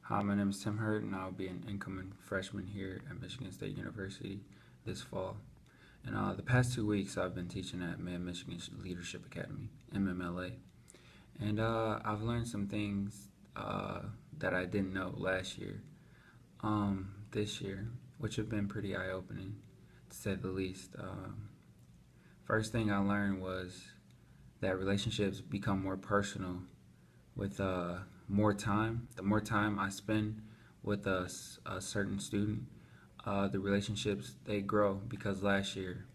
Hi, my name is Tim Hurt, and I'll be an incoming freshman here at Michigan State University this fall. And the past 2 weeks, I've been teaching at Mid Michigan Leadership Academy, MMLA, and I've learned some things that I didn't know last year, this year, which have been pretty eye-opening, to say the least. First thing I learned was that relationships become more personal with more time. The more time I spend with a certain student, the relationships they grow. Because last year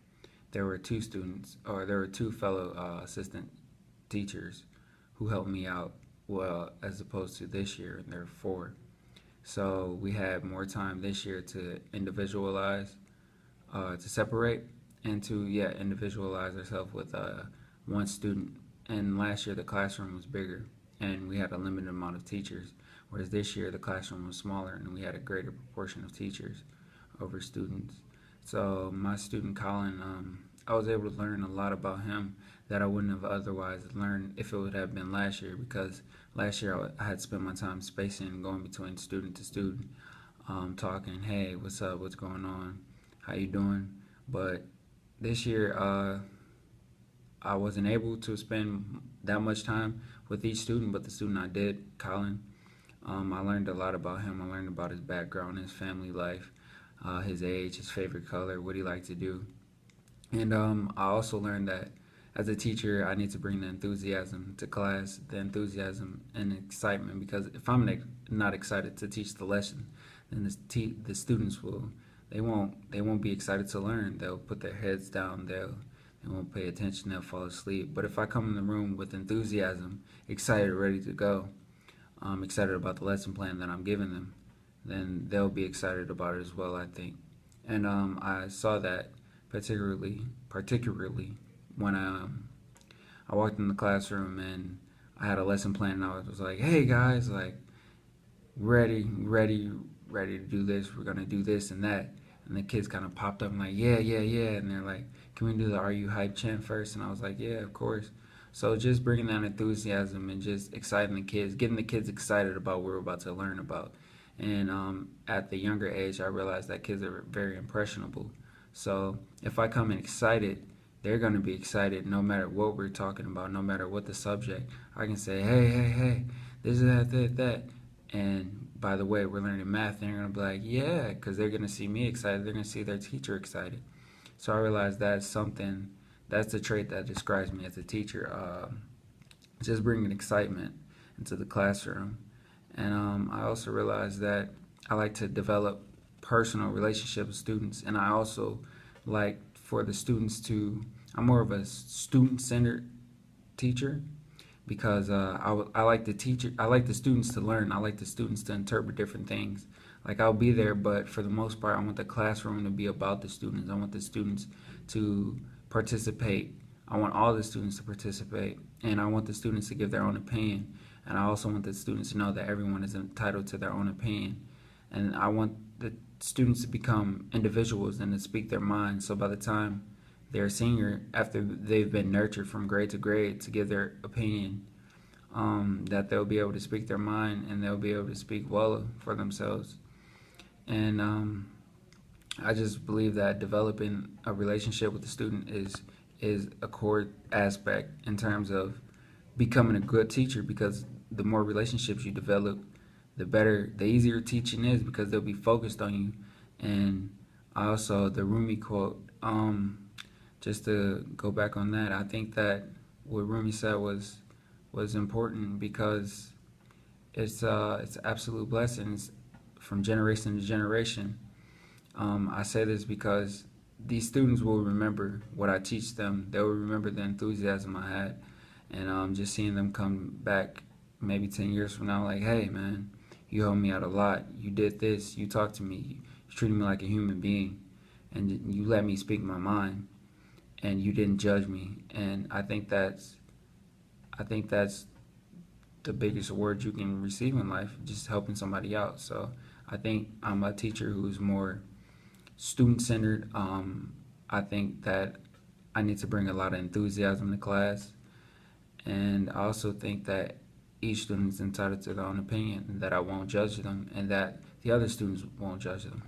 there were two students, or there were two fellow assistant teachers who helped me out well, as opposed to this year, and there are four. So we had more time this year to individualize, to separate, and to individualize ourselves with one student. And last year the classroom was bigger, and we had a limited amount of teachers, whereas this year the classroom was smaller and we had a greater proportion of teachers over students. So my student Colin, I was able to learn a lot about him that I wouldn't have otherwise learned if it would have been last year, because last year I had spent my time spacing, going between student to student, talking, hey, what's up, what's going on, how you doing? But this year, I wasn't able to spend that much time with each student, but the student I did, Colin, I learned a lot about him. I learned about his background, his family life, his age, his favorite color, what he liked to do. And I also learned that as a teacher, I need to bring the enthusiasm to class, the enthusiasm and excitement, because if I'm not excited to teach the lesson, then the students they won't be excited to learn. They'll put their heads down. They won't pay attention. They'll fall asleep. But if I come in the room with enthusiasm, excited, ready to go, excited about the lesson plan that I'm giving them, then they'll be excited about it as well, I think. And I saw that particularly when I walked in the classroom and I had a lesson plan, and I was like, "Hey guys, like, ready to do this. We're gonna do this and that." And the kids kind of popped up and like, "Yeah, yeah, yeah," and they're like, "Can we do the Are You Hype chant first?" And I was like, "Yeah, of course." So just bringing that enthusiasm and just exciting the kids, getting the kids excited about what we're about to learn about. And at the younger age, I realized that kids are very impressionable. So if I come in excited, they're going to be excited no matter what we're talking about, no matter what the subject. I can say, hey, hey, hey, this is that. And by the way, we're learning math, and they're going to be like, yeah, because they're going to see me excited. They're going to see their teacher excited. So I realized that's the trait that describes me as a teacher, just bringing excitement into the classroom. And I also realized that I like to develop personal relationships with students, and I also like for the students to. I'm more of a student-centered teacher, because I like the teacher. I like the students to learn. I like the students to interpret different things. Like, I'll be there, but for the most part, I want the classroom to be about the students. I want the students to participate. I want all the students to participate, and I want the students to give their own opinion. And I also want the students to know that everyone is entitled to their own opinion. And I want the students to become individuals and to speak their mind. So by the time they're a senior, after they've been nurtured from grade to grade to give their opinion, that they'll be able to speak their mind and they'll be able to speak well for themselves. And I just believe that developing a relationship with the student is a core aspect in terms of becoming a good teacher, because the more relationships you develop, the better, the easier teaching is, because they'll be focused on you. And also the Rumi quote, just to go back on that, I think that what Rumi said was important, because it's absolute blessings from generation to generation. I say this because these students will remember what I teach them. They will remember the enthusiasm I had, and just seeing them come back maybe 10 years from now, like, hey man, you helped me out a lot. You did this. You talked to me. You treated me like a human being, and you let me speak my mind, and you didn't judge me. And I think that's the biggest award you can receive in life, just helping somebody out. So I think I'm a teacher who's more student centered. I think that I need to bring a lot of enthusiasm to class, and I also think that each student is entitled to their own opinion, and that I won't judge them, and that the other students won't judge them.